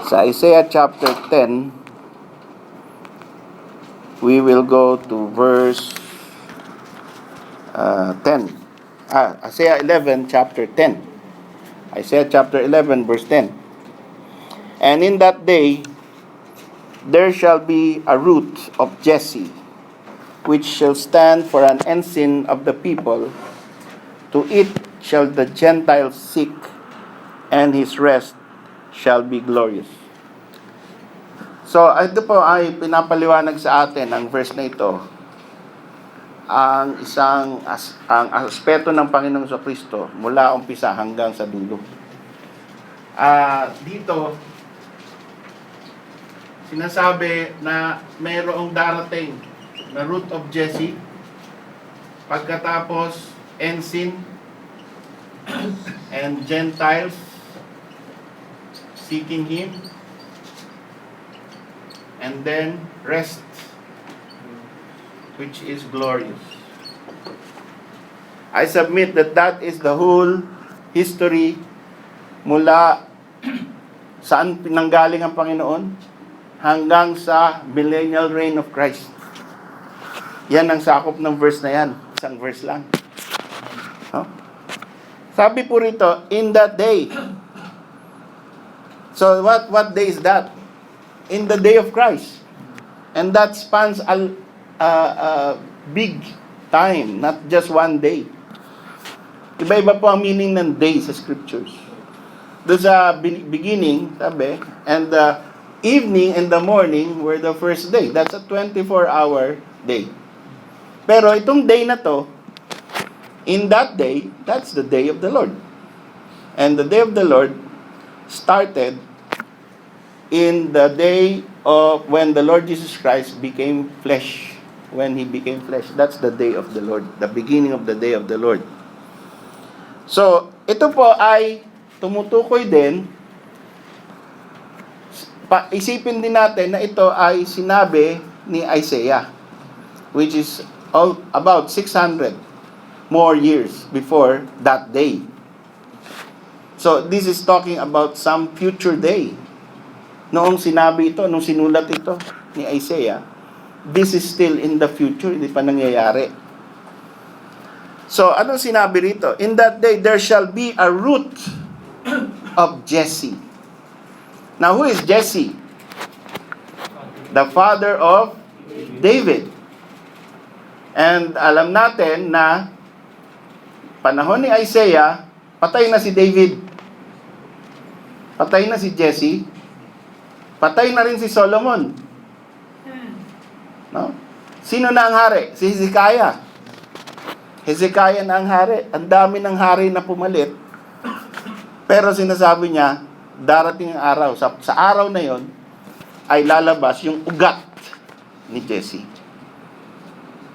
Sa Isaiah chapter 10, we will go to verse 10. Isaiah 11, chapter 10. Isaiah chapter 11, verse 10. And in that day, there shall be a root of Jesse, which shall stand for an ensign of the people. To it shall the Gentiles seek, and his rest shall be glorious. So, ito po ay pinapaliwanag sa atin ang verse na ito, ang ang aspeto ng Panginoong Kristo mula umpisa hanggang sa dulo. Dito, sinasabi na mayroong darating na root of Jesse, pagkatapos ensign and Gentiles seeking him, and then rest, which is glorious. I submit that is the whole history mula saan pinanggaling ang Panginoon hanggang sa millennial reign of Christ. Yan ang sakop ng verse na yan. Isang verse lang. Sabi po rito, in that day. So what day is that? In the day of Christ. And that spans a big time, not just one day. Iba-iba po ang meaning ng day sa scriptures. Doon sa beginning, sabi, and the evening and the morning were the first day. That's a 24-hour day. Pero itong day na to, in that day, that's the day of the Lord. And the day of the Lord started in the day of when the Lord Jesus Christ became flesh. When He became flesh. That's the day of the Lord. The beginning of the day of the Lord. So, ito po ay tumutukoy din, isipin din natin na ito ay sinabi ni Isaiah, which is about 600 more years before that day. So, this is talking about some future day. Noong sinabi ito, nung sinulat ito ni Isaiah, this is still in the future, hindi pa nangyayari. So, anong sinabi rito? In that day, there shall be a root of Jesse. Now, who is Jesse? The father of David. And alam natin na panahon ni Isaiah, patay na si David. Patay na si Jesse. Patay na rin si Solomon. No? Sino na ang hari? Si Hezekiah. Hezekiah na ang hari. Ang dami ng hari na pumalit. Pero sinasabi niya, darating ang araw. Sa araw na yon ay lalabas yung ugat ni Jesse.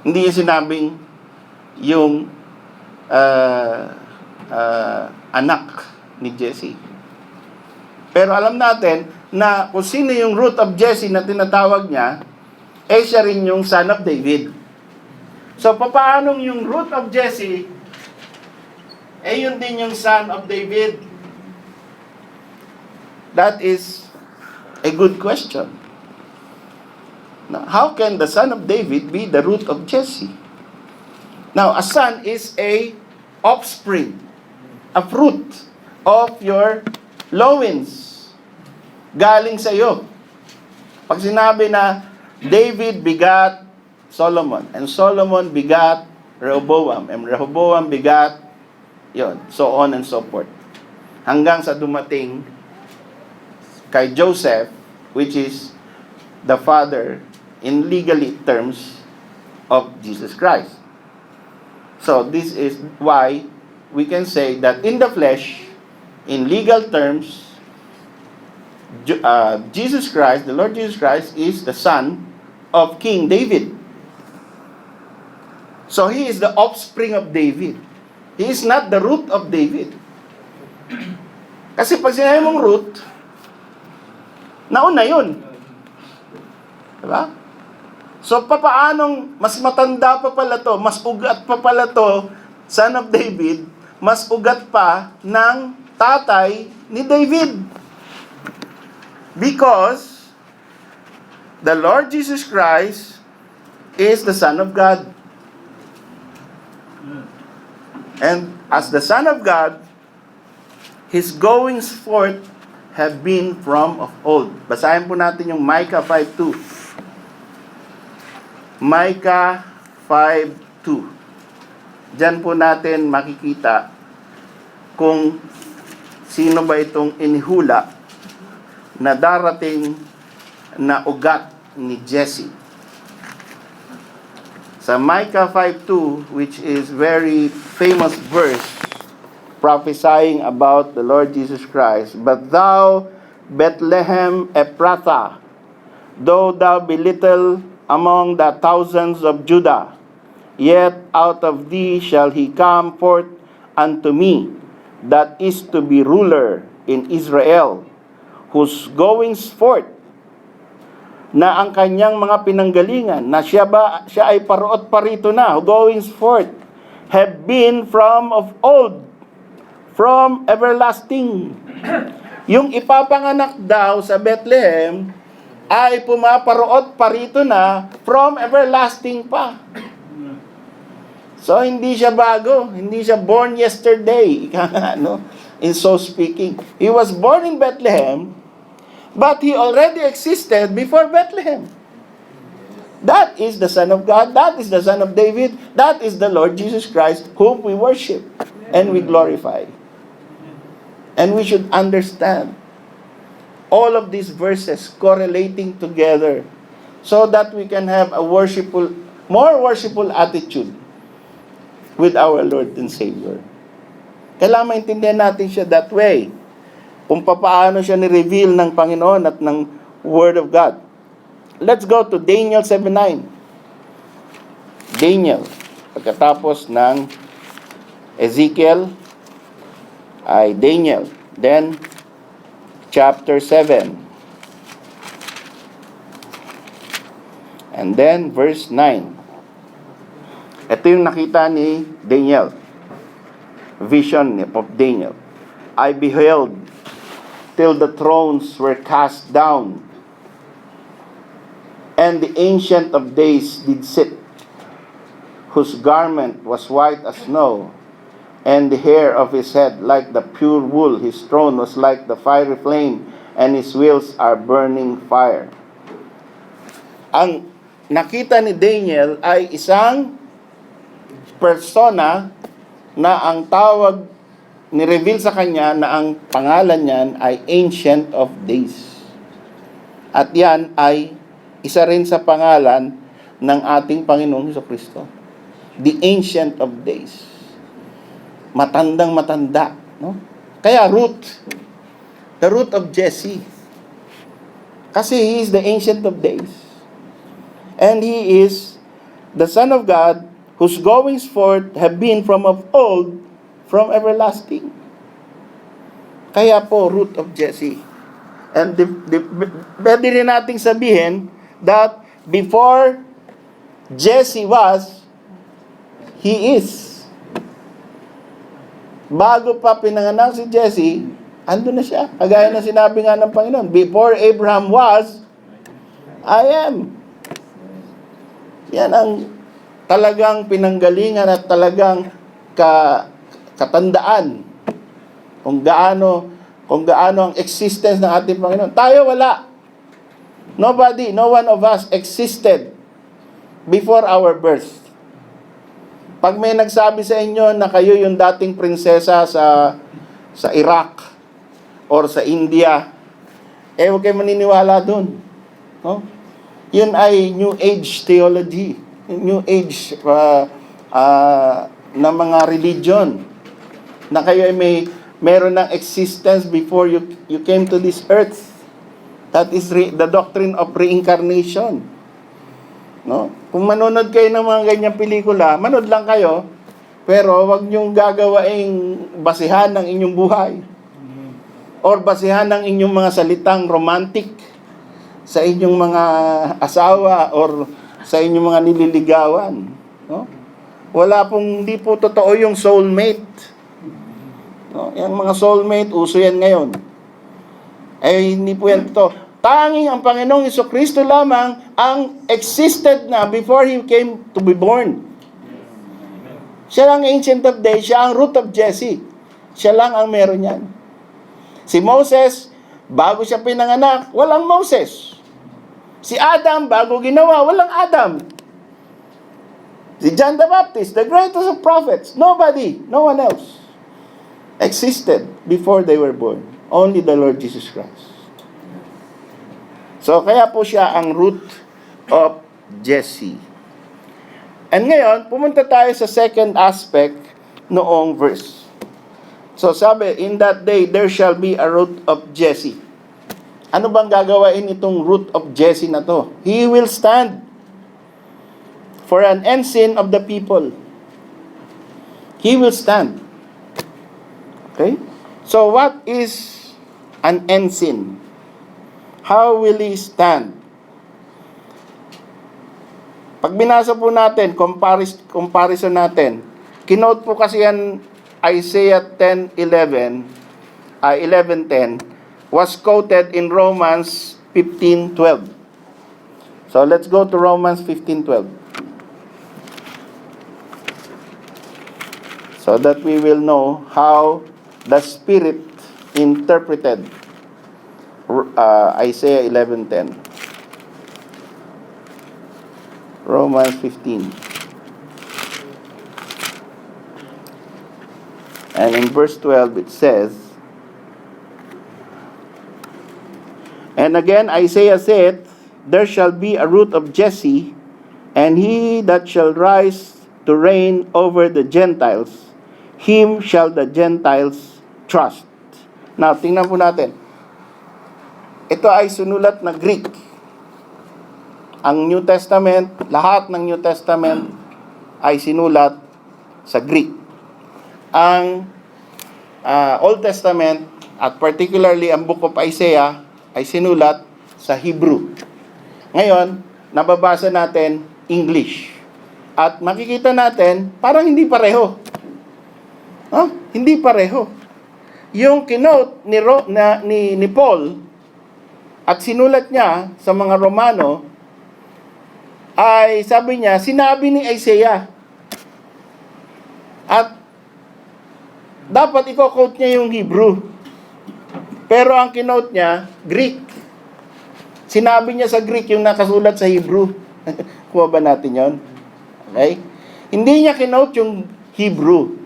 Hindi niya sinabing yung anak ni Jesse. Pero alam natin na kung sino yung root of Jesse na tinatawag niya, siya rin yung son of David. So, papaanong yung root of Jesse, yun din yung son of David? That is a good question. Now, how can the son of David be the root of Jesse? Now, a son is a offspring, a fruit of your loins. Galing sa iyo. Pag sinabi na David begat Solomon, and Solomon begat Rehoboam, and Rehoboam begat yon, so on and so forth. Hanggang sa dumating kay Joseph, which is the father in legally terms of Jesus Christ. So this is why we can say that in the flesh, in legal terms, Jesus Christ, the Lord Jesus Christ, is the son of King David. So he is the offspring of David. He is not the root of David. Kasi pag sinabi mong root, nauna yun. Diba? So papaanong mas matanda pa pala to, mas ugat pa pala to, son of David, mas ugat pa ng tatay ni David. Because the Lord Jesus Christ is the Son of God. And as the Son of God, His goings forth have been from of old. Basahin po natin yung Micah 5:2. Micah 5:2. Diyan po natin makikita kung sino ba itong inihula na darating na ugat ni Jesse. Sa Micah 5:2, which is very famous verse prophesying about the Lord Jesus Christ, "But thou, Bethlehem Ephrathah, though thou be little among the thousands of Judah, yet out of thee shall he come forth unto me, that is to be ruler in Israel, whose goings forth na ang kanyang mga pinanggalingan, na siya ay paruot parito na, goings forth, have been from of old, from everlasting." Yung ipapanganak daw sa Bethlehem ay pumaparuot parito na from everlasting pa. So hindi siya bago, hindi siya born yesterday, no? In so speaking, he was born in Bethlehem, but he already existed before Bethlehem. That is the Son of God, that is the Son of David, that is the Lord Jesus Christ, whom we worship and we glorify. And we should understand all of these verses correlating together so that we can have a more worshipful attitude with our Lord and Savior. Kailangan maintindihan natin siya that way. Kung paano siya ni-reveal ng Panginoon at ng Word of God. Let's go to Daniel 7:9. Daniel, pagkatapos ng Ezekiel, ay Daniel. Then, chapter 7. And then, verse 9. Ito yung nakita ni Daniel. Vision of Daniel. "I beheld till the thrones were cast down, and the Ancient of Days did sit, whose garment was white as snow, and the hair of his head like the pure wool. His throne was like the fiery flame, and his wheels are burning fire." Ang nakita ni Daniel ay isang persona na ang tawag, ni-reveal sa kanya na ang pangalan niyan ay Ancient of Days. At yan ay isa rin sa pangalan ng ating Panginoong Jesucristo. The Ancient of Days. Matandang matanda, no? Kaya the root of Jesse. Kasi he is the Ancient of Days. And he is the Son of God, whose goings forth have been from of old, from everlasting. Kaya po, root of Jesse. And pwede rin nating sabihin that before Jesse was, he is. Bago pa pinanganak si Jesse, ando na siya. Kagaya na sinabi nga ng Panginoon, "Before Abraham was, I am." Yan ang talagang pinanggalingan at talagang katandaan kung gaano ang existence ng ating Panginoon. Tayo wala. Nobody, no one of us existed before our birth. Pag may nagsabi sa inyo na kayo yung dating prinsesa sa Iraq or sa India, huwag kayo maniniwala dun. No? Yun ay New Age theology. New Age na mga religion. Na kayo ay meron ng existence before you came to this earth. That is the doctrine of reincarnation. No? Kung manonood kayo ng mga ganyang pelikula, manood lang kayo, pero wag niyong gagawaing basihan ng inyong buhay. Or basihan ng inyong mga salitang romantic sa inyong mga asawa or sa inyong mga nililigawan. No? Hindi po totoo yung soulmate. No? Yung mga soulmate, uso yan ngayon. Eh, hindi po yan to. Tanging ang Panginoong Jesucristo lamang ang existed na before He came to be born. Siya lang ang Ancient of Days, siya ang root of Jesse. Siya lang ang meron yan. Si Moses, bago siya pinanganak, walang Moses. Si Adam, bago ginawa, walang Adam. Si John the Baptist, the greatest of prophets, nobody, no one else existed before they were born. Only the Lord Jesus Christ. So, kaya po siya ang root of Jesse. And ngayon, pumunta tayo sa second aspect noong verse. So, sabi, in that day, there shall be a root of Jesse. Ano bang gagawain itong root of Jesse na to? He will stand for an ensign of the people. He will stand. Okay? So, what is an ensign? How will he stand? Pag binasa po natin, comparison natin, kinote po kasi yan Isaiah 11:10 was quoted in Romans 15:12. So let's go to Romans 15:12. So that we will know how the Spirit interpreted Isaiah 11:10. Romans 15. And in verse 12 it says, and again Isaiah said, there shall be a root of Jesse, and he that shall rise to reign over the Gentiles, him shall the Gentiles trust. Now, tingnan po natin. Ito ay sunulat na Greek. Ang New Testament, lahat ng New Testament ay sinulat sa Greek. Ang Old Testament, at particularly ang Book of Isaiah, ay sinulat sa Hebrew. Ngayon, nababasa natin English. At makikita natin, parang hindi pareho. Hindi pareho. Yung kinote ni Paul at sinulat niya sa mga Romano ay sabi niya, sinabi ni Isaiah. At dapat i-quote niya yung Hebrew. Pero ang kinote niya, Greek. Sinabi niya sa Greek yung nakasulat sa Hebrew. Kuha ba natin yon? Okay? Hindi niya kinote yung Hebrew.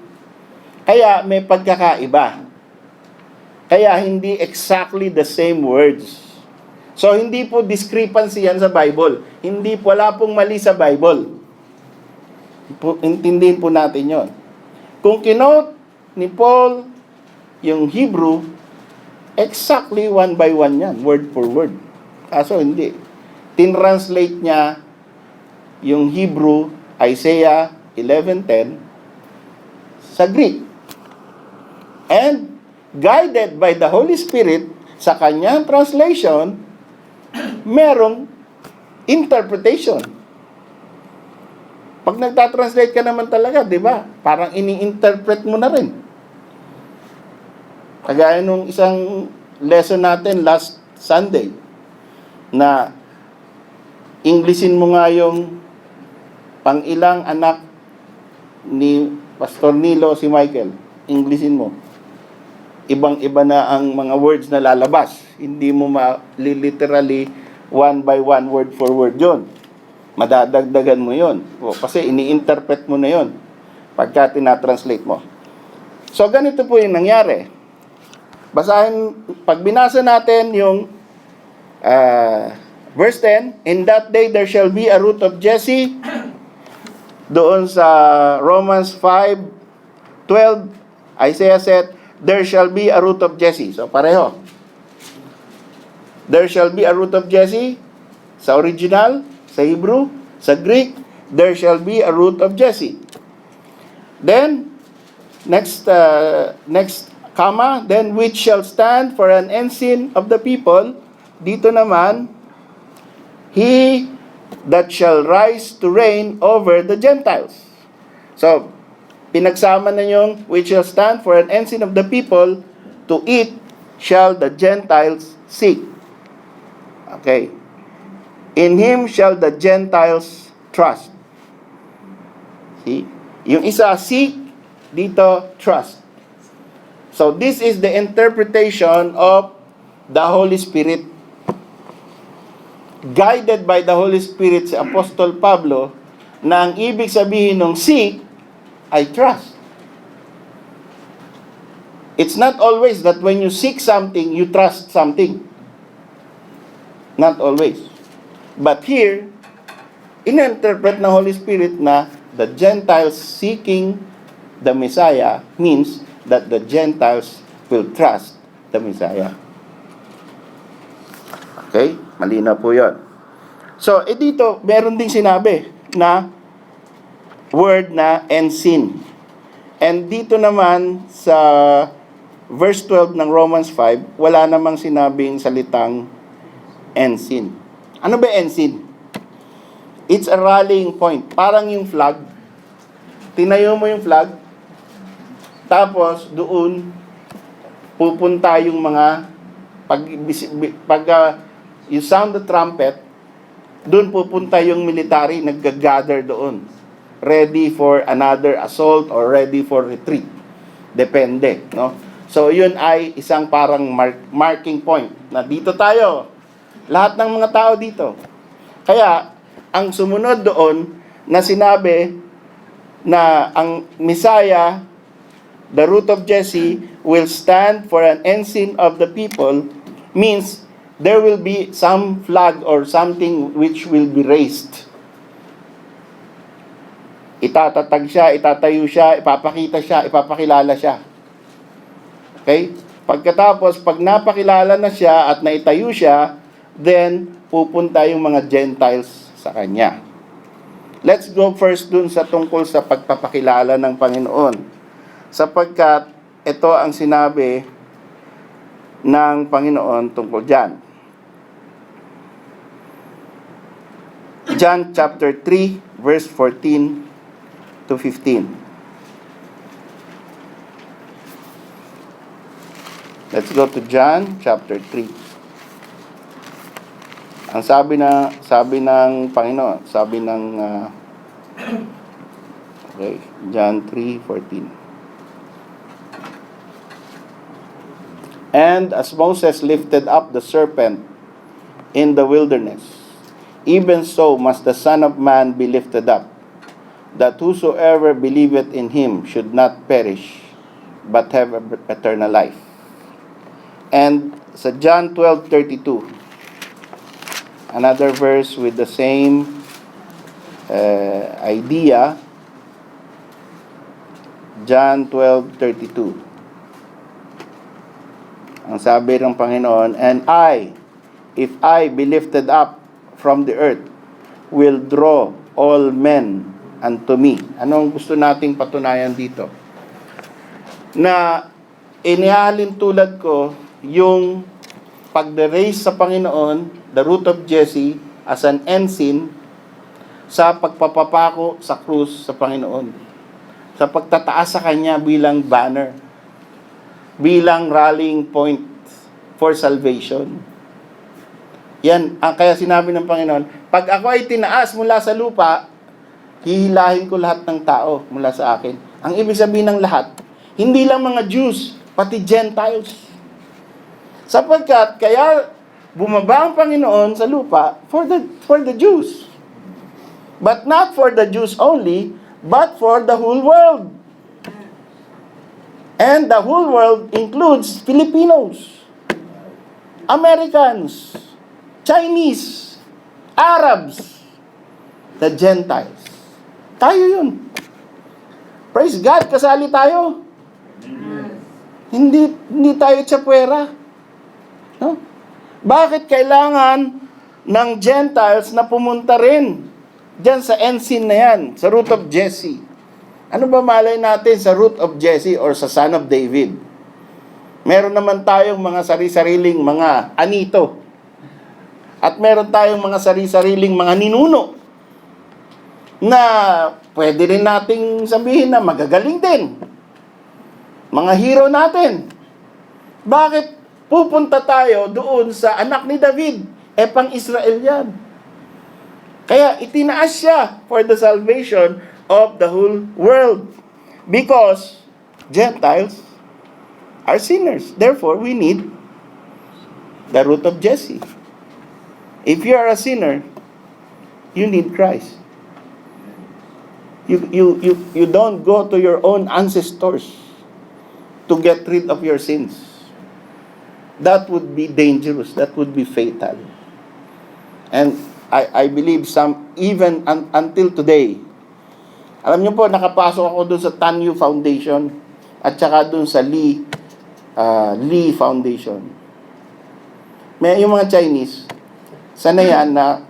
Kaya may pagkakaiba. Kaya hindi exactly the same words. So, hindi po discrepancy yan sa Bible. Wala pong mali sa Bible. Intindihin po natin yon. Kung kinote ni Paul yung Hebrew, exactly one by one yan, word for word. Kaso hindi. Tinranslate niya yung Hebrew, Isaiah 11:10, sa Greek. And, guided by the Holy Spirit, sa kanyang translation, merong interpretation. Pag nagtatranslate ka naman talaga, di ba? Parang ini-interpret mo na rin. Kagaya nung isang lesson natin last Sunday, na Englishin mo nga yung pang-ilang anak ni Pastor Nilo, si Michael. Englishin mo. Ibang-iba na ang mga words na lalabas. Hindi mo literally one by one, word for word yun. Madadagdagan mo yun. Kasi ini-interpret mo na yun pagka tinatranslate mo. So, ganito po yung nangyari. Pag binasa natin yung verse 10, in that day there shall be a root of Jesse. Doon sa Romans 5:12, Isaiah said, there shall be a root of Jesse. So, pareho. There shall be a root of Jesse. Sa original, sa Hebrew, sa Greek, there shall be a root of Jesse. Then, next comma, then which shall stand for an ensign of the people. Dito naman, he that shall rise to reign over the Gentiles. So, pinagsama na yung which shall stand for an ensign of the people, to it shall the Gentiles seek. Okay. In Him shall the Gentiles trust. See? Yung isa, seek, dito, trust. So, this is the interpretation of the Holy Spirit. Guided by the Holy Spirit si Apostol Pablo, na ang ibig sabihin ng seek ay trust. It's not always that when you seek something, you trust something. Not always. But here, in-interpret ng Holy Spirit na the Gentiles seeking the Messiah means that the Gentiles will trust the Messiah. Okay? Malinaw po yun. So, dito, meron ding sinabi na word na ensign. And dito naman sa verse 12 ng Romans 5, wala namang sinabing salitang ensign. Ano ba ensign? It's a rallying point. Parang yung flag. Tinayo mo yung flag, tapos doon pupunta yung mga you sound the trumpet, doon pupunta yung military, nag-gather doon, ready for another assault or ready for retreat. Depende, no? So, yun ay isang parang marking point na dito tayo. Lahat ng mga tao dito. Kaya, ang sumunod doon na sinabi na ang Messiah, the root of Jesse, will stand for an ensign of the people means there will be some flag or something which will be raised. Itatatag siya, itatayo siya, ipapakita siya, ipapakilala siya. Okay? Pagkatapos, pag napakilala na siya at naitayo siya, then pupunta yung mga Gentiles sa kanya. Let's go first dun sa tungkol sa pagpapakilala ng Panginoon. Sapagkat ito ang sinabi ng Panginoon tungkol dyan. John chapter 3, verse 14 to 15. Let's go to John chapter 3. Ang sabi ng Panginoon, sabi ng okay, John 3:14. And as Moses lifted up the serpent in the wilderness, even so must the Son of Man be lifted up, that whosoever believeth in him should not perish, but have eternal life. And sa John 12:32, another verse with the same idea, John 12:32. Ang sabi ng Panginoon, and I, if I be lifted up from the earth, will draw all men unto me. Anong gusto nating patunayan dito? Na inihalin tulad ko yung pag-raise sa Panginoon, the root of Jesse, as an ensign sa pagpapapako sa krus sa Panginoon. Sa pagtataas sa Kanya bilang banner, bilang rallying point for salvation. Yan, ang kaya sinabi ng Panginoon, pag ako ay tinaas mula sa lupa, hihilahin ko lahat ng tao mula sa akin. Ang ibig sabihin ng lahat, hindi lang mga Jews, pati Gentiles. Sapagkat kaya bumaba ang Panginoon sa lupa for the Jews. But not for the Jews only, but for the whole world. And the whole world includes Filipinos, Americans, Chinese, Arabs, the Gentiles. Tayo yun. Praise God, kasali tayo. Hindi tayo tsapuera. No? Bakit kailangan ng Gentiles na pumunta rin dyan sa ensign na yan, sa root of Jesse? Ano ba malay natin sa root of Jesse or sa son of David? Meron naman tayong mga sari-sariling mga anito. At meron tayong mga sari-sariling mga ninuno na pwede rin nating sabihin na magagaling din. Mga hero natin. Bakit pupunta tayo doon sa anak ni David. Pang Israel yan. Kaya itinaas siya for the salvation of the whole world. Because Gentiles are sinners. Therefore, we need the root of Jesse. If you are a sinner, you need Christ. You don't go to your own ancestors to get rid of your sins. That would be dangerous. That would be fatal. And I believe some, even until today, alam niyo po, nakapasok ako dun sa Tanyu Foundation at saka dun sa Lee Foundation. May yung mga Chinese, sana yan na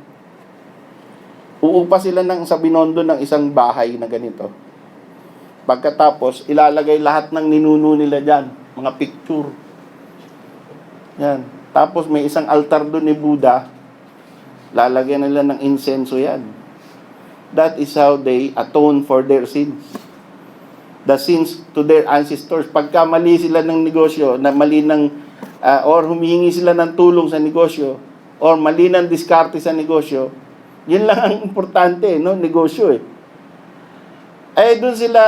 uupa sila sa binondo ng isang bahay na ganito. Pagkatapos, ilalagay lahat ng ninuno nila dyan, mga picture. Yan. Tapos may isang altar doon ni Buddha, lalagyan nila ng insenso yan. That is how they atone for their sins. The sins to their ancestors. Pagka mali sila ng negosyo, or humihingi sila ng tulong sa negosyo, or mali ng diskarte sa negosyo, yun lang ang importante, no? Negosyo eh. Doon sila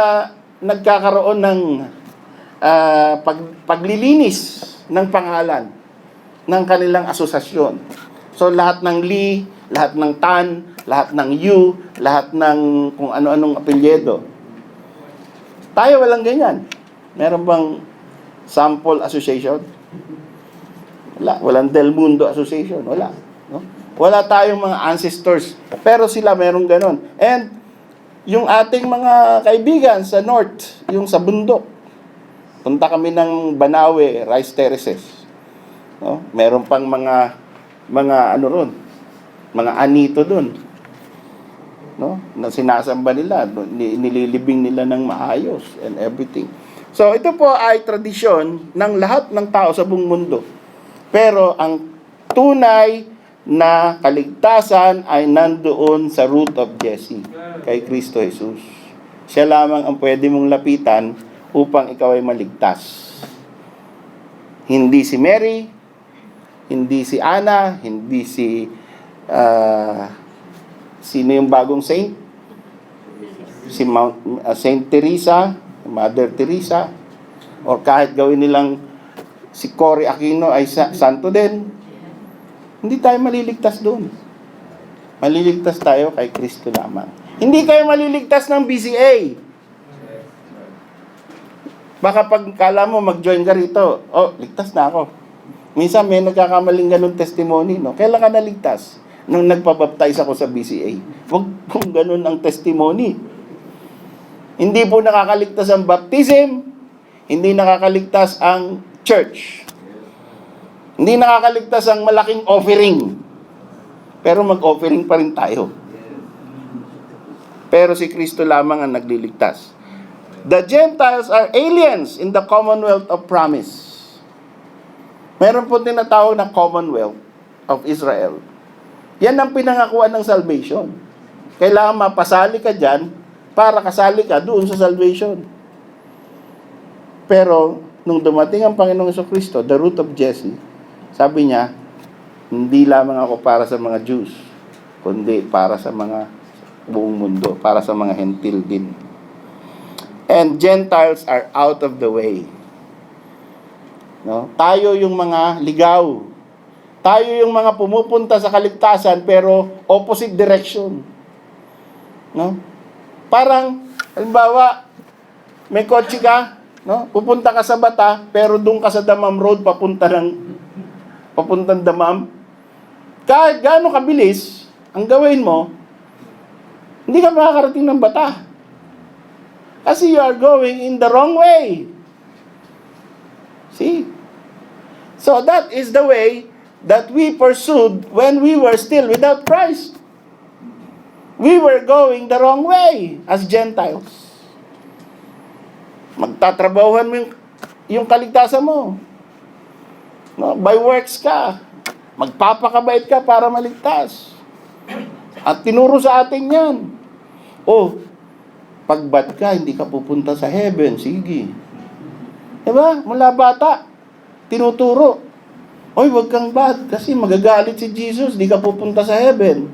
nagkakaroon ng paglilinis ng pangalan ng kanilang asosasyon. So lahat ng Lee, lahat ng Tan, lahat ng Yu, lahat ng kung ano-anong apelyido. Tayo walang ganyan. Meron bang sample association? Wala. Walang Del Mundo Association. Wala. No? Wala tayong mga ancestors. Pero sila meron ganon. And yung ating mga kaibigan sa north, yung sa bundok, punta kami ng Banawe, Rice Terraces. No? Meron pang mga ano ron, mga anito doon. No? Na sinasamba nila, nililibing nila ng maayos and everything. So ito po ay tradisyon ng lahat ng tao sa buong mundo. Pero ang tunay na kaligtasan ay nandoon sa root of Jesse, kay Kristo Jesus. Siya lamang ang pwede mong lapitan upang ikaw ay maligtas. Hindi si Mary, hindi si Anna, hindi si sino yung bagong saint? Si Saint Teresa, Mother Teresa, or kahit gawin nilang si Cory Aquino ay santo din. Hindi tayo maliligtas doon. Maliligtas tayo kay Kristo lamang. Hindi kayo maliligtas ng BCA. Baka pag kala mo mag-join ka rito, ligtas na ako. Minsan may nagkakamaling ganun testimony, no? Kailan ka naligtas? Nung nagpabaptize ako sa BCA. Huwag kung ganun ang testimony. Hindi po nakakaligtas ang baptism, hindi nakakaligtas ang church. Hindi nakakaligtas ang malaking offering. Pero mag-offering pa rin tayo. Pero si Kristo lamang ang nagliligtas. The Gentiles are aliens in the commonwealth of promise. Meron po tinatawag na Commonwealth of Israel. Yan ang pinangakuan ng salvation. Kailangan mapasali ka dyan para kasali ka doon sa salvation. Pero, nung dumating ang Panginoong Jesucristo, the root of Jesse, sabi niya, hindi lamang ako para sa mga Jews, kundi para sa mga buong mundo, para sa mga Hentil din. And Gentiles are out of the way. No? Tayo yung mga ligaw. Tayo yung mga pumupunta sa kaligtasan pero opposite direction. No? Parang, halimbawa, may kotse ka, no? Pupunta ka sa Bata, pero doon ka sa Damam Road papuntang Damam. Kahit gaano kabilis, ang gawin mo, hindi ka makakarating ng Bata. Kasi you are going in the wrong way. See? So that is the way that we pursued when we were still without Christ. We were going the wrong way as Gentiles. Magtatrabahuhan mo yung kaligtasan mo. No? By works ka. Magpapakabait ka para maligtas. At tinuro sa atin yan. Pag-bad ka, hindi ka pupunta sa heaven. Sige. Diba? Mula bata, tinuturo. Oy, wag kang bad kasi magagalit si Jesus, di ka pupunta sa heaven.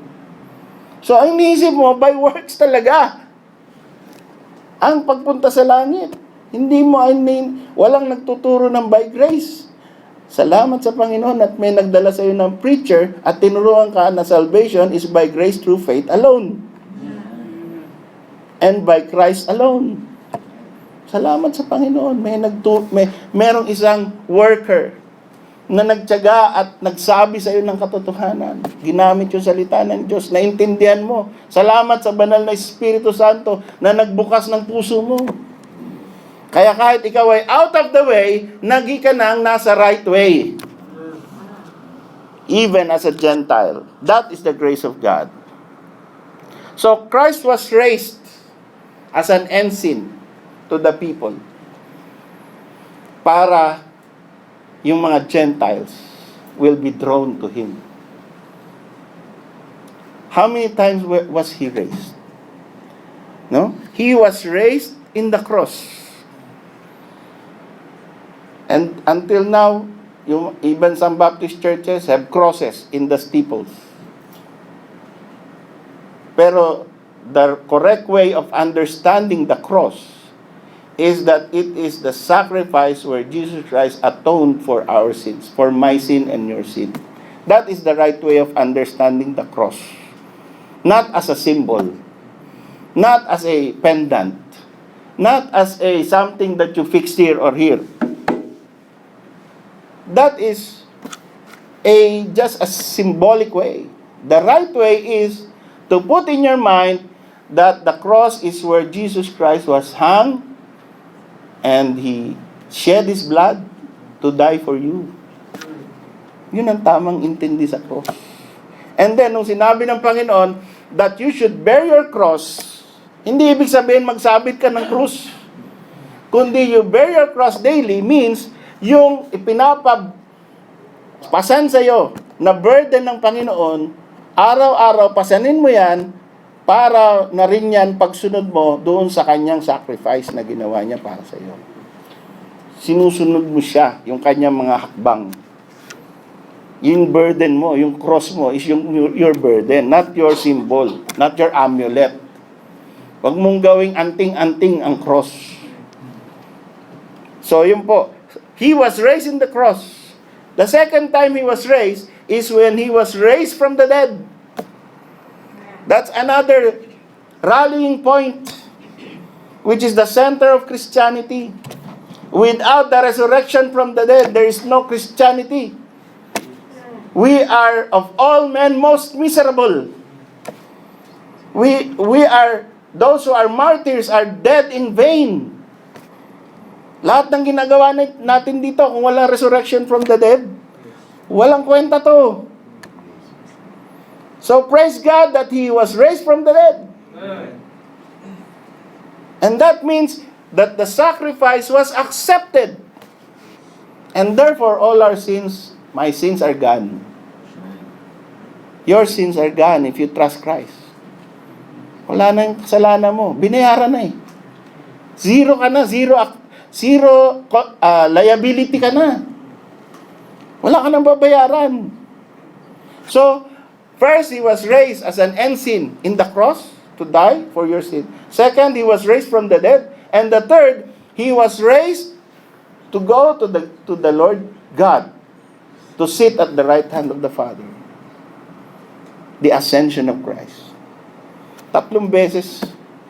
So, ang iniisip mo, by works talaga ang pagpunta sa langit. Hindi mo, walang nagtuturo ng by grace. Salamat sa Panginoon at may nagdala sa iyo ng preacher at tinuruan ka na salvation is by grace through faith alone. And by Christ alone. Salamat sa Panginoon. Merong isang worker na nagtiyaga at nagsabi sa iyo ng katotohanan. Ginamit yung salita ng Diyos. Naintindihan mo. Salamat sa banal na Espiritu Santo na nagbukas ng puso mo. Kaya kahit ikaw ay out of the way, nagi ka nang nasa right way. Even as a Gentile. That is the grace of God. So Christ was raised as an ensign to the people para yung mga Gentiles will be drawn to Him. How many times was He raised? No? He was raised in the cross. And until now, even some Baptist churches have crosses in the steeples. Pero the correct way of understanding the cross is that it is the sacrifice where Jesus Christ atoned for our sins, for my sin and your sin. That is the right way of understanding the cross. Not as a symbol, not as a pendant, not as a something that you fix here or here. That is just a symbolic way. The right way is to put in your mind that the cross is where Jesus Christ was hung and He shed His blood to die for you. Yun ang tamang intindi sa cross. And then, nung sinabi ng Panginoon that you should bear your cross, hindi ibig sabihin magsabit ka ng krus. Kundi you bear your cross daily means yung pasan sa'yo na burden ng Panginoon, araw-araw pasanin mo yan para na rin yan pagsunod mo doon sa kanyang sacrifice na ginawa niya para sa'yo. Sinusunod mo siya, yung kanyang mga hakbang. Yung burden mo, yung cross mo is your burden, not your symbol, not your amulet. Huwag mong gawing anting-anting ang cross. So yun po, He was raised in the cross. The second time He was raised is when He was raised from the dead. That's another rallying point, which is the center of Christianity. Without the resurrection from the dead, there is no Christianity. We are of all men most miserable. We are, those who are martyrs are dead in vain. Lahat ng ginagawa natin dito, kung walang resurrection from the dead, walang kwenta to. So praise God that He was raised from the dead. And that means that the sacrifice was accepted. And therefore, all our sins, my sins are gone. Your sins are gone if you trust Christ. Wala na yung kasalanan mo. Binayaran na eh. Zero ka na, zero liability ka na. Wala ka nang babayaran. So, first, He was raised as an ensign in the cross to die for your sin. Second, He was raised from the dead. And the third, He was raised to go to the Lord God, to sit at the right hand of the Father. The ascension of Christ. 3 beses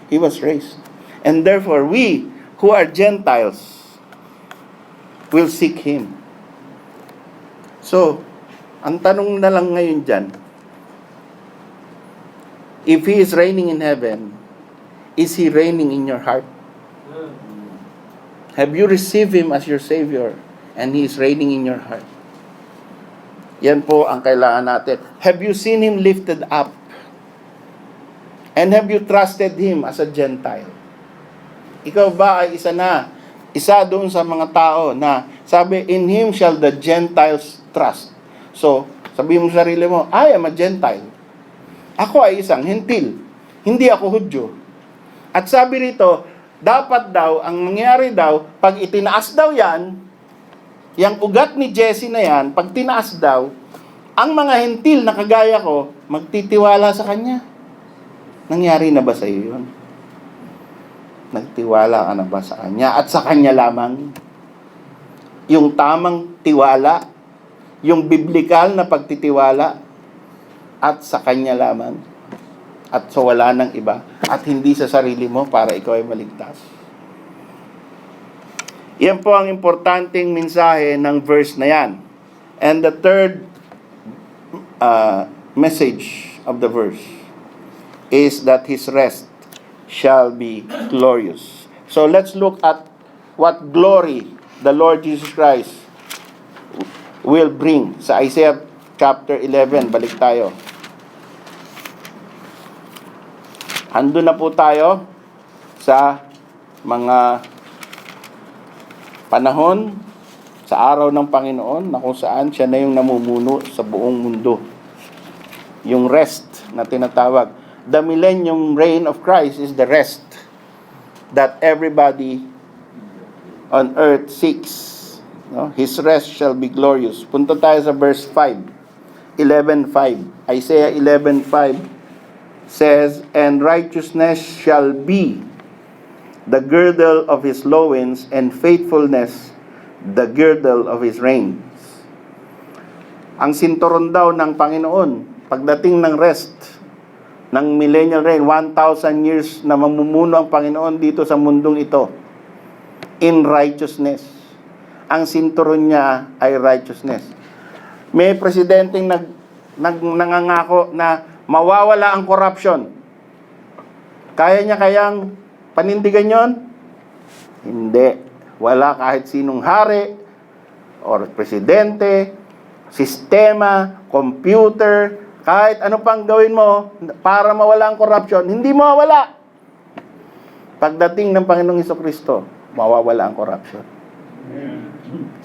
He was raised. And therefore, we who are Gentiles will seek Him. So, ang tanong na lang ngayon dyan, if He is reigning in heaven, is He reigning in your heart? Have you received Him as your Savior and He is reigning in your heart? Yan po ang kailangan natin. Have you seen Him lifted up? And have you trusted Him as a Gentile? Ikaw ba ay isa doon sa mga tao na sabi, in Him shall the Gentiles trust. So, sabihin mo sa sarili mo, I am a Gentile. Ako ay isang Hentil. Hindi ako Hudyo. At sabi rito, dapat daw, ang mangyari daw, pag itinaas daw yan, Yang ugat ni Jesse na yan, pag tinaas daw, ang mga hentil na kagaya ko, magtitiwala sa kanya. Nangyari na ba sa iyo yun? Nagtiwala ka na ba sa kanya? At sa kanya lamang? Yung tamang tiwala, yung biblikal na pagtitiwala, at sa kanya lamang. At sa wala ng iba. At hindi sa sarili mo para ikaw ay maligtas. Yan po ang importanteng mensahe ng verse na yan. And the third message of the verse is that His rest shall be glorious. So let's look at what glory the Lord Jesus Christ will bring. Sa Isaiah chapter 11, balik tayo. Andun na po tayo sa mga panahon sa araw ng Panginoon na kung saan siya na yung namumuno sa buong mundo. Yung rest na tinatawag. The millennium reign of Christ is the rest that everybody on earth seeks. No? His rest shall be glorious. Punta tayo sa verse 5. 11:5. Isaiah 11:5 says, "And righteousness shall be the girdle of his loins, and faithfulness the girdle of his reins." Ang sinturon daw ng Panginoon pagdating ng rest ng millennial reign, 1,000 years na mamumuno ang Panginoon dito sa mundong ito in righteousness. Ang sinturon niya ay righteousness. May presidenteng nangangako na mawawala ang corruption. Kaya niya kayang panindigan yon? Hindi. Wala kahit sinong hari or presidente, sistema, computer, kahit ano pang gawin mo para mawala ang corruption, hindi mawawala. Pagdating ng Panginoong Jesucristo, mawawala ang corruption.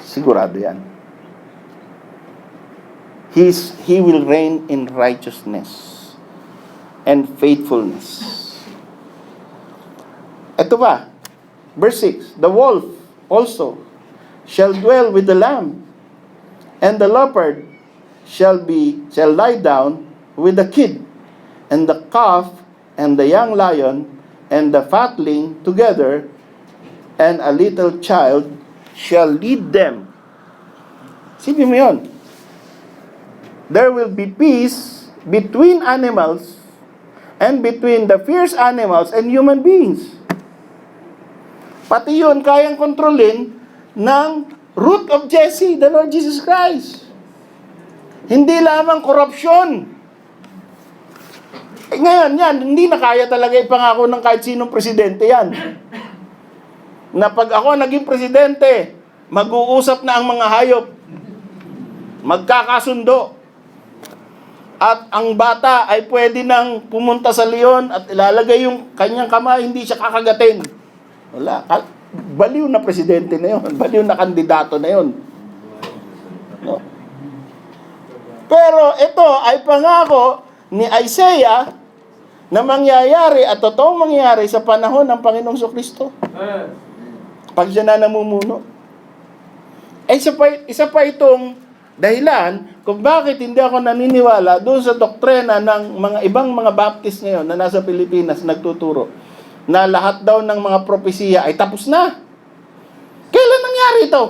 Sigurado yan. He will reign in righteousness and faithfulness. Ito ba? Verse 6, "The wolf also shall dwell with the lamb, and the leopard shall lie down with the kid, and the calf and the young lion and the fatling together, and a little child shall lead them." Sipin mo yun. There will be peace between animals and between the fierce animals and human beings. Pati yun kayang kontrolin ng root of Jesse, the Lord Jesus Christ. Hindi lamang korupsyon. Ngayon yan, hindi na kaya talaga ipangako ng kahit sinong presidente yan. Na pag ako naging presidente, mag-uusap na ang mga hayop. Magkakasundo. At ang bata ay pwede nang pumunta sa leon at ilalagay yung kanyang kamay, hindi siya kakagatin. Wala. Baliw na presidente na yun. Baliw na kandidato na yun. No? Pero ito ay pangako ni Isaiah na mangyayari at totoong mangyayari sa panahon ng Panginoong Jesucristo. Pag siya na namumuno. Isa pa itong dahilan kung bakit hindi ako naniniwala doon sa doktrina ng mga ibang mga Baptist ngayon na nasa Pilipinas nagtuturo na lahat daw ng mga propesiya ay tapos na. Kailan nangyari ito?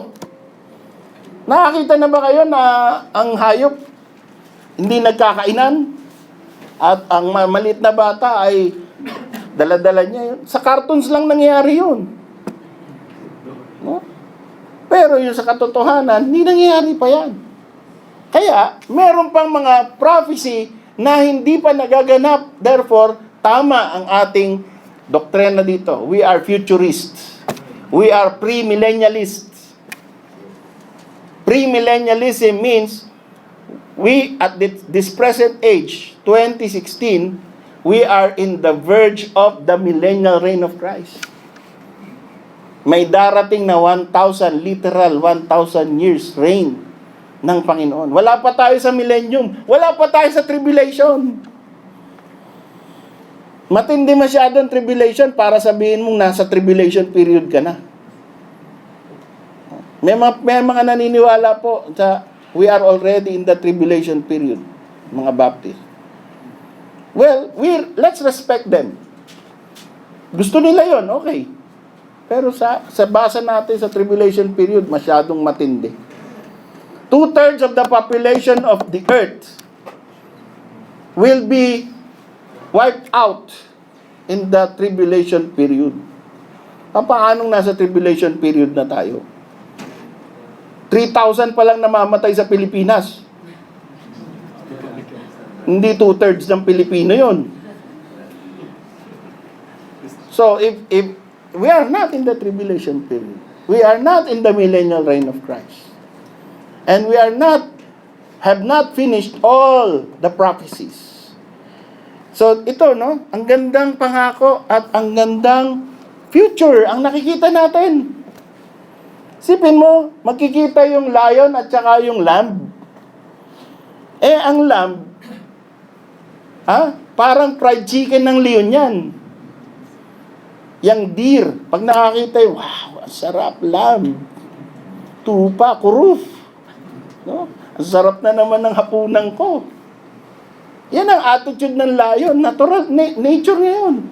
Nakakita na ba kayo na ang hayop hindi nagkakainan? At ang maliit na bata ay dala-dala niya yun. Sa cartoons lang nangyari yun. No? Pero yung sa katotohanan, hindi nangyari pa yan. Kaya, meron pang mga prophecy na hindi pa nagaganap. Therefore, tama ang ating doktrina dito. We are futurists. We are premillennialists. Premillennialism means we, at this present age, 2016, we are in the verge of the millennial reign of Christ. May darating na 1,000, literal 1,000 years reign ng Panginoon. Wala pa tayo sa millennium. Wala pa tayo sa tribulation. Matindi masyadong tribulation para sabihin mong nasa tribulation period ka na. May mga naniniwala po sa we are already in the tribulation period, mga Baptist. Well, let's respect them. Gusto nila yon, okay. Pero sa basa natin sa tribulation period, masyadong matindi. 2/3 of the population of the earth will be wiped out in the tribulation period. Paanong nasa tribulation period na tayo? 3,000 pa lang namamatay sa Pilipinas. Hindi 2/3 ng Pilipino yon. So, if we are not in the tribulation period, we are not in the millennial reign of Christ, and we have not finished all the prophecies. So, ito, no? Ang gandang pangako at ang gandang future ang nakikita natin. Sipin mo, makikita yung lion at saka yung lamb. Ang lamb, parang fried chicken ng leon yan. Yang deer, pag nakakita yung, wow, ang sarap, lamb. Tupa, kuruf. No? Ang sarap na naman ng hapunan ko. Yan ang attitude ng lion. Natural, nature ngayon.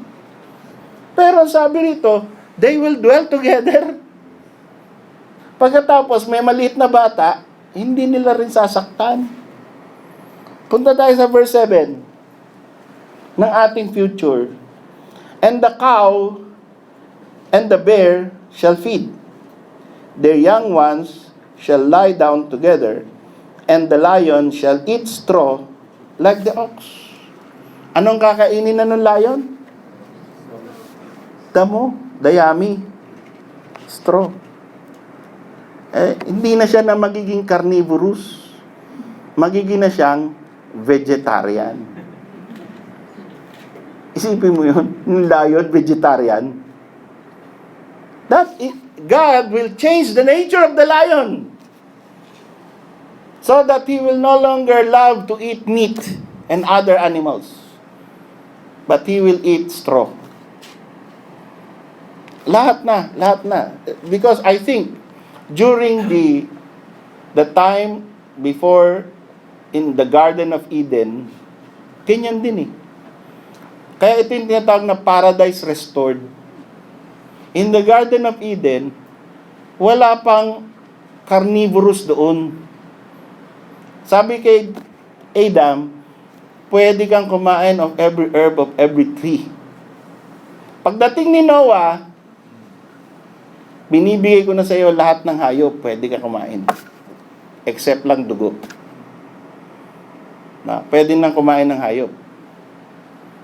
Pero sabi rito, they will dwell together. Pagkatapos, may maliit na bata, hindi nila rin sasaktan. Punta tayo sa verse 7 ng ating future. And the cow and the bear shall feed. Their young ones shall lie down together, and the lion shall eat straw like the ox. Anong kakainin na ng lion? Damo, dayami, straw. Hindi na siya na magiging carnivorous. Magiging na siyang vegetarian. Isipin mo yun, yung lion, vegetarian. God will change the nature of the lion so that he will no longer love to eat meat and other animals, but he will eat straw. Lahat na. Because I think during the time before in the Garden of Eden, ganyan din eh. Kaya ito yung tinatawag na paradise restored. In the Garden of Eden, wala pang carnivorous doon. Sabi kay Adam, pwede kang kumain of every herb of every tree. Pagdating ni Noah, binibigay ko na sa iyo lahat ng hayop, pwede ka kumain. Except lang dugo. Pwede nang kumain ng hayop.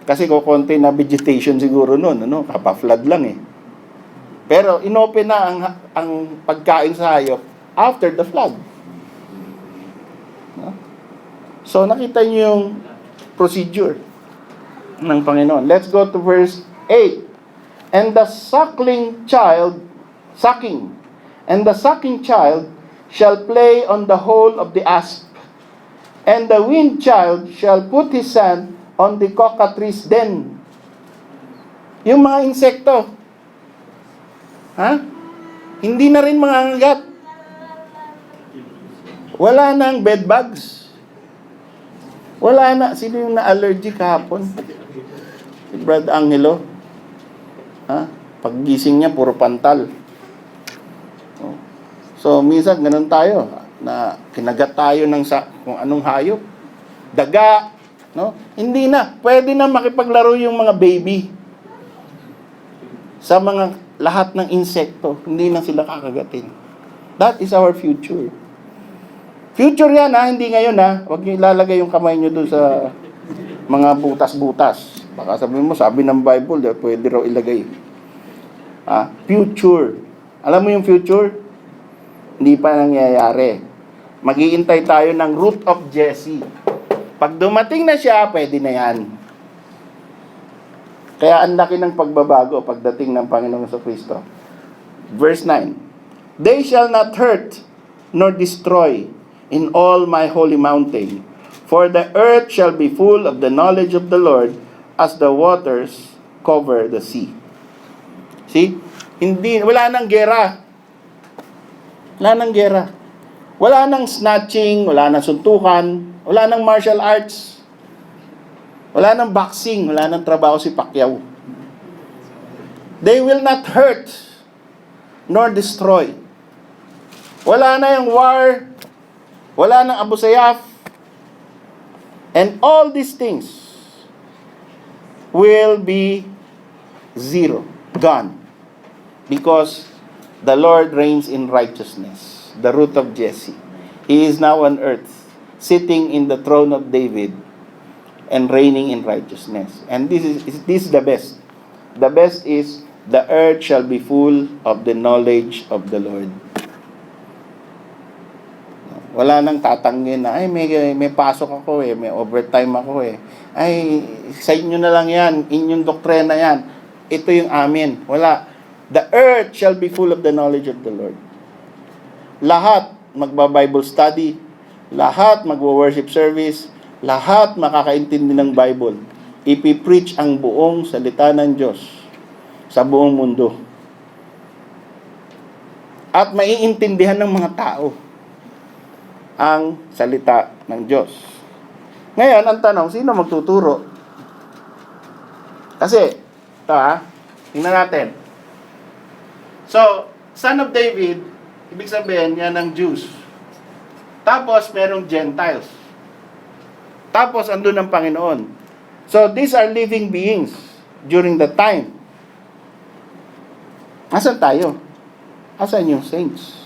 Kasi kukonti na vegetation siguro noon, kapa-flood lang eh. Pero inopen na ang pagkain sa hayop after the flood. So nakita niyo yung procedure ng Panginoon. Let's go to verse 8. And the sucking child shall play on the hole of the asp, and the weaned child shall put his hand on the cockatrice den. Yung mga insekto, hindi na rin mga angat. Wala nang bed bugs. Wala na. Sino yung na-allergy kahapon? Si Brad Angelo. Paggising niya, puro pantal. So, minsan, ganun tayo. Na kinagat tayo ng kung anong hayop. Daga. No? Hindi na. Pwede na makipaglaro yung mga baby. Sa mga lahat ng insekto. Hindi na sila kakagatin. That is our future. Future yan hindi ngayon Huwag niyo ilalagay yung kamay niyo doon sa mga butas-butas. Baka sabihin mo, sabi ng Bible, pwede raw ilagay. Future. Alam mo yung future? Hindi pa nangyayari. Mag-iintay tayo ng root of Jesse. Pag dumating na siya, pwede na yan. Kaya ang laki ng pagbabago pagdating ng Panginoong Kristo. Verse 9. They shall not hurt nor destroy in all my holy mountain, for the earth shall be full of the knowledge of the Lord as the waters cover the sea. See? Wala nang gera. Wala nang gera. Wala nang snatching, wala nang suntukan, wala nang martial arts, wala nang boxing, wala nang trabaho si Pacquiao. They will not hurt nor destroy. Wala na yung war, wala nang Abu Sayyaf, and all these things will be zero, gone. Because the Lord reigns in righteousness, the root of Jesse. He is now on earth, sitting in the throne of David, and reigning in righteousness. And this is the best. The best is, the earth shall be full of the knowledge of the Lord. Wala nang tatanggin na, ay may pasok ako may overtime ako Ay, sa inyo na lang yan, inyong doktrina yan. Ito yung amin. Wala. The earth shall be full of the knowledge of the Lord. Lahat magba-Bible study, lahat magwo-worship service, lahat makakaintindi ng Bible. Ipipreach ang buong salita ng Diyos sa buong mundo. At maiintindihan ng mga tao ang salita ng Diyos. Ngayon, ang tanong, sino magtuturo? Kasi, ito tingnan natin. So, son of David, ibig sabihin, yan ang Jews. Tapos, merong Gentiles. Tapos, andun ang Panginoon. So, these are living beings during the time. Asan tayo? Asan yung saints?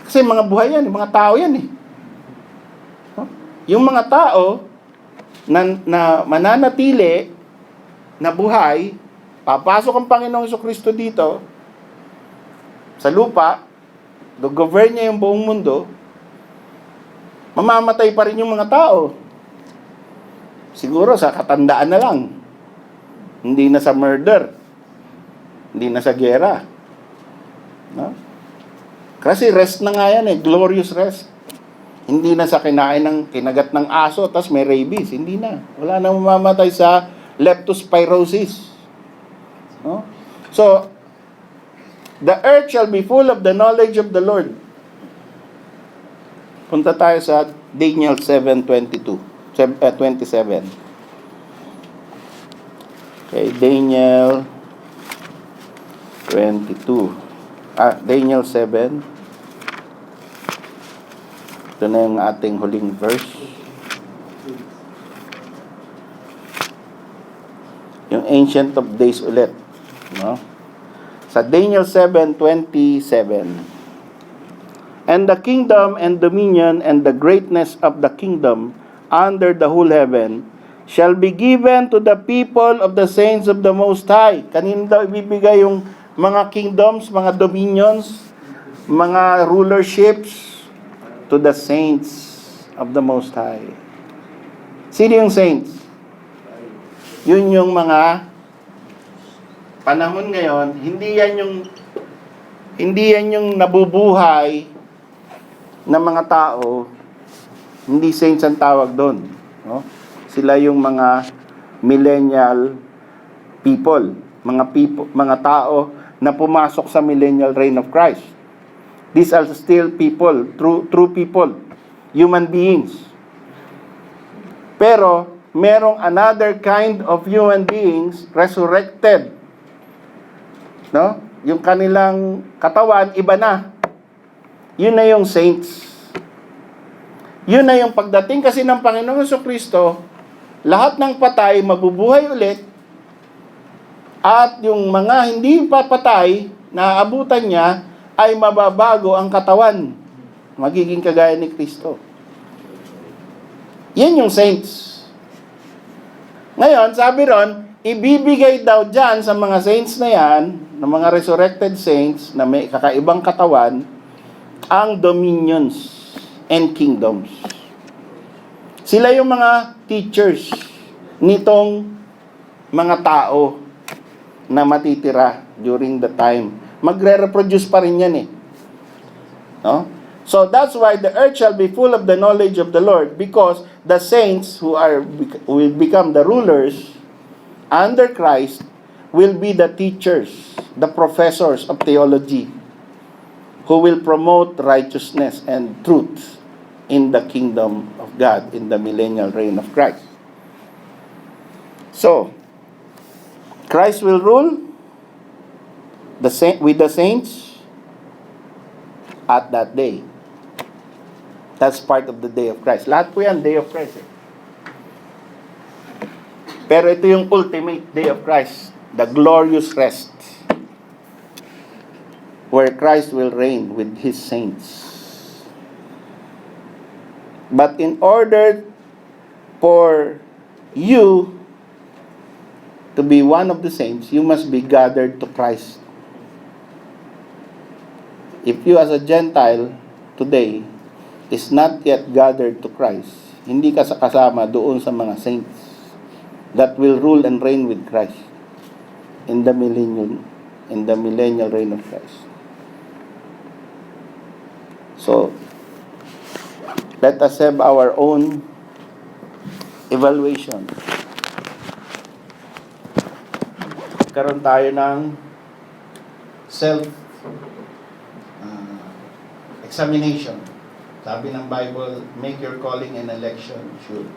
Kasi mga buhay yan, mga tao yan Yung mga tao na mananatili na buhay, papasok ang Panginoong Jesucristo dito sa lupa, go-govern niya yung buong mundo, mamamatay pa rin yung mga tao. Siguro sa katandaan na lang. Hindi na sa murder. Hindi na sa gera. No? Kasi rest na nga yan glorious rest. Hindi na sa kinagat ng aso, tas may rabies. Hindi na. Wala na mamamatay sa leptospirosis. No? So, the earth shall be full of the knowledge of the Lord. Punta tayo sa Daniel 7:27. Okay, Daniel 22. Daniel 7. Ito na yung ating huling verse. Yung Ancient of Days ulit. No? Sa Daniel 7:27. And the kingdom and dominion and the greatness of the kingdom under the whole heaven shall be given to the people of the saints of the Most High. Kanino daw ibibigay yung mga kingdoms, mga dominions, mga rulerships? To the saints of the Most High. Sino yung saints? Yun yung mga panahon ngayon, hindi yan yung nabubuhay na mga tao, hindi saints ang tawag doon. No? Sila yung mga millennial people, mga tao na pumasok sa millennial reign of Christ. These are still people, true people, human beings. Pero, merong another kind of human beings resurrected. No? Yung kanilang katawan, iba na. Yun na yung saints. Yun na yung pagdating kasi ng Panginoong Jesucristo, lahat ng patay mabubuhay ulit, at yung mga hindi papatay, na abutan niya, ay mababago ang katawan. Magiging kagaya ni Kristo. Yan yung saints. Ngayon, sabi ron, ibibigay daw dyan sa mga saints na yan, ng mga resurrected saints, na may kakaibang katawan, ang dominions and kingdoms. Sila yung mga teachers nitong mga tao na matitira during the time. Magre-reproduce pa rin yan No? So that's why the earth shall be full of the knowledge of the Lord, because the saints will become the rulers under Christ will be the teachers, the professors of theology, who will promote righteousness and truth in the kingdom of God, in the millennial reign of Christ. So, Christ will rule with the saints at that day. That's part of the day of Christ. Lahat po yan, day of Christ. Pero ito yung ultimate day of Christ, the glorious rest, where Christ will reign with His saints. But in order for you to be one of the saints, you must be gathered to Christ. If you as a Gentile today is not yet gathered to Christ, hindi ka kasama doon sa mga saints that will rule and reign with Christ in the millennial reign of Christ. So, let us have our own evaluation. Karoon tayo ng self-examination. Sabi ng Bible, make your calling and election sure.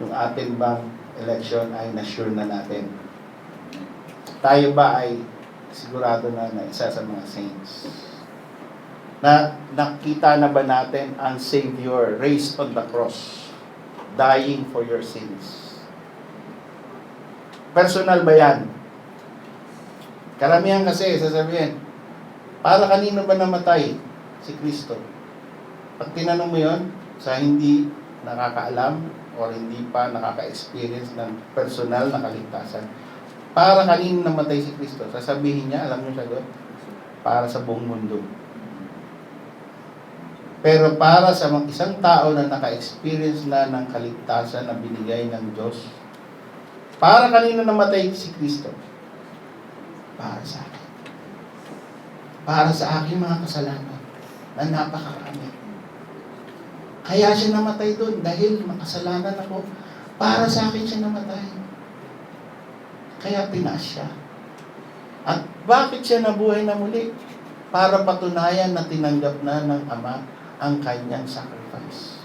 Yung atin bang election ay na-sure na natin? Tayo ba ay sigurado na isa sa mga saints? Na nakita na ba natin ang Savior raised on the cross, dying for your sins? Personal ba yan? Karamihan kasi sasabihin, para kanino ba namatay si Kristo? Pag tinanong mo yun, sa hindi nakakaalam o hindi pa nakaka-experience ng personal na kaligtasan, para kanino namatay si Kristo? Sasabihin niya, alam niyo sagot? Para sa buong mundo. Pero para sa isang tao na naka-experience na ng kaligtasan na binigay ng Diyos, para kanino namatay si Kristo? Para sa akin. Para sa aking mga kasalanan na napakarami. Kaya siya namatay doon dahil makasalanan ako. Para sa akin siya namatay. Kaya pinaas siya. At bakit siya nabuhay na muli? Para patunayan na tinanggap na ng Ama ang kanyang sacrifice.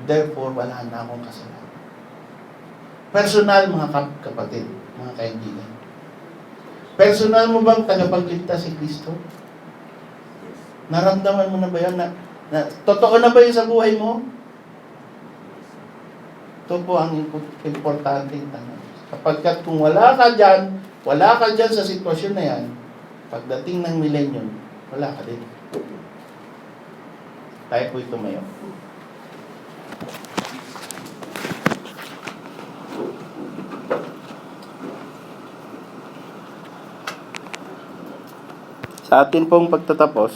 Therefore, wala na akong kasalanan. Personal, mga kapatid, mga kaibigan. Personal mo bang tagapagligtas si Kristo? Naramdaman mo na ba yan? Totoo na ba yun sa buhay mo? Ito po ang importanteng tanong. Kapagkat kung wala ka dyan sa sitwasyon na yan, pagdating ng millennium, wala ka din. Tayo po'y tumayo. Sa atin pong pagtatapos,